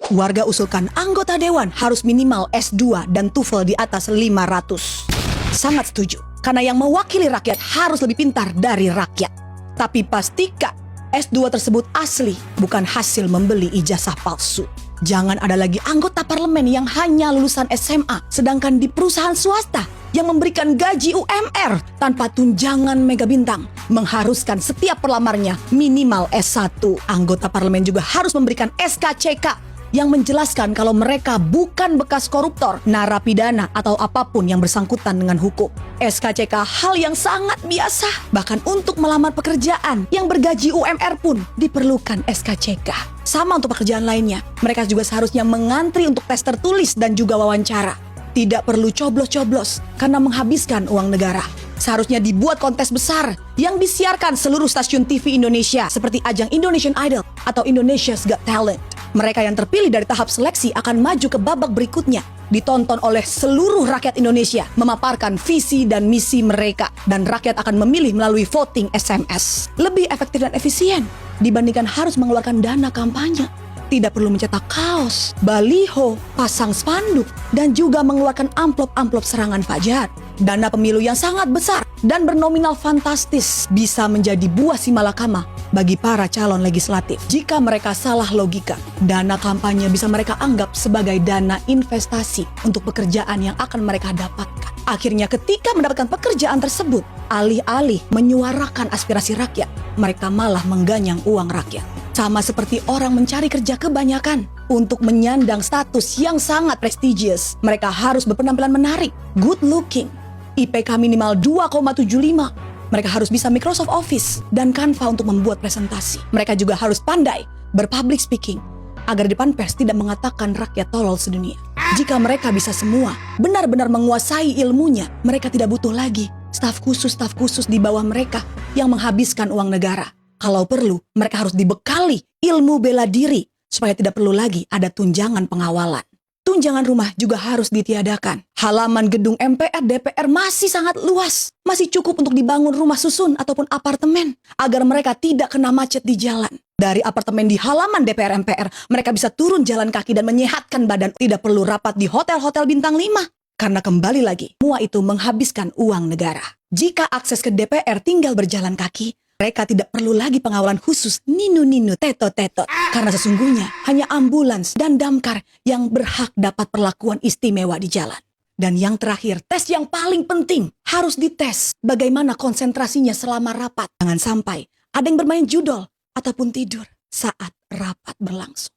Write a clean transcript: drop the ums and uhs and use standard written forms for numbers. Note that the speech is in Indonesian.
Warga usulkan anggota dewan harus minimal S2 dan TOEFL di atas 500. Sangat setuju, karena yang mewakili rakyat harus lebih pintar dari rakyat. Tapi pastikan S2 tersebut asli, bukan hasil membeli ijazah palsu. Jangan ada lagi anggota parlemen yang hanya lulusan SMA, sedangkan di perusahaan swasta yang memberikan gaji UMR tanpa tunjangan mega bintang, mengharuskan setiap pelamarnya minimal S1. Anggota parlemen juga harus memberikan SKCK yang menjelaskan kalau mereka bukan bekas koruptor, narapidana, atau apapun yang bersangkutan dengan hukum. SKCK hal yang sangat biasa, bahkan untuk melamar pekerjaan yang bergaji UMR pun diperlukan SKCK. Sama untuk pekerjaan lainnya, mereka juga seharusnya mengantri untuk tes tertulis dan juga wawancara. Tidak perlu coblos-coblos karena menghabiskan uang negara. Seharusnya dibuat kontes besar yang disiarkan seluruh stasiun TV Indonesia seperti ajang Indonesian Idol atau Indonesia's Got Talent. Mereka yang terpilih dari tahap seleksi akan maju ke babak berikutnya, ditonton oleh seluruh rakyat Indonesia, memaparkan visi dan misi mereka, dan rakyat akan memilih melalui voting SMS. Lebih efektif dan efisien dibandingkan harus mengeluarkan dana kampanye. Tidak perlu mencetak kaos, baliho, pasang spanduk, dan juga mengeluarkan amplop-amplop serangan fajar. Dana pemilu yang sangat besar dan bernominal fantastis bisa menjadi buah simalakama bagi para calon legislatif. Jika mereka salah logika, dana kampanye bisa mereka anggap sebagai dana investasi untuk pekerjaan yang akan mereka dapatkan. Akhirnya ketika mendapatkan pekerjaan tersebut, alih-alih menyuarakan aspirasi rakyat, mereka malah mengganyang uang rakyat. Sama seperti orang mencari kerja kebanyakan untuk menyandang status yang sangat prestigious. Mereka harus berpenampilan menarik, good looking, IPK minimal 2,75. Mereka harus bisa Microsoft Office dan Canva untuk membuat presentasi. Mereka juga harus pandai berpublic speaking agar di depan pers tidak mengatakan rakyat tolol sedunia. Jika mereka bisa semua, benar-benar menguasai ilmunya, mereka tidak butuh lagi staf khusus di bawah mereka yang menghabiskan uang negara. Kalau perlu, mereka harus dibekali ilmu bela diri supaya tidak perlu lagi ada tunjangan pengawalan. Tunjangan rumah juga harus ditiadakan. Halaman gedung MPR, DPR masih sangat luas. Masih cukup untuk dibangun rumah susun ataupun apartemen agar mereka tidak kena macet di jalan. Dari apartemen di halaman DPR MPR, mereka bisa turun jalan kaki dan menyehatkan badan. Tidak perlu rapat di hotel-hotel bintang 5. Karena kembali lagi, semua itu menghabiskan uang negara. Jika akses ke DPR tinggal berjalan kaki, mereka tidak perlu lagi pengawalan khusus ninu-ninu, tetot-tetot. Karena sesungguhnya hanya ambulans dan damkar yang berhak dapat perlakuan istimewa di jalan. Dan yang terakhir, tes yang paling penting harus dites bagaimana konsentrasinya selama rapat. Jangan sampai ada yang bermain judol ataupun tidur saat rapat berlangsung.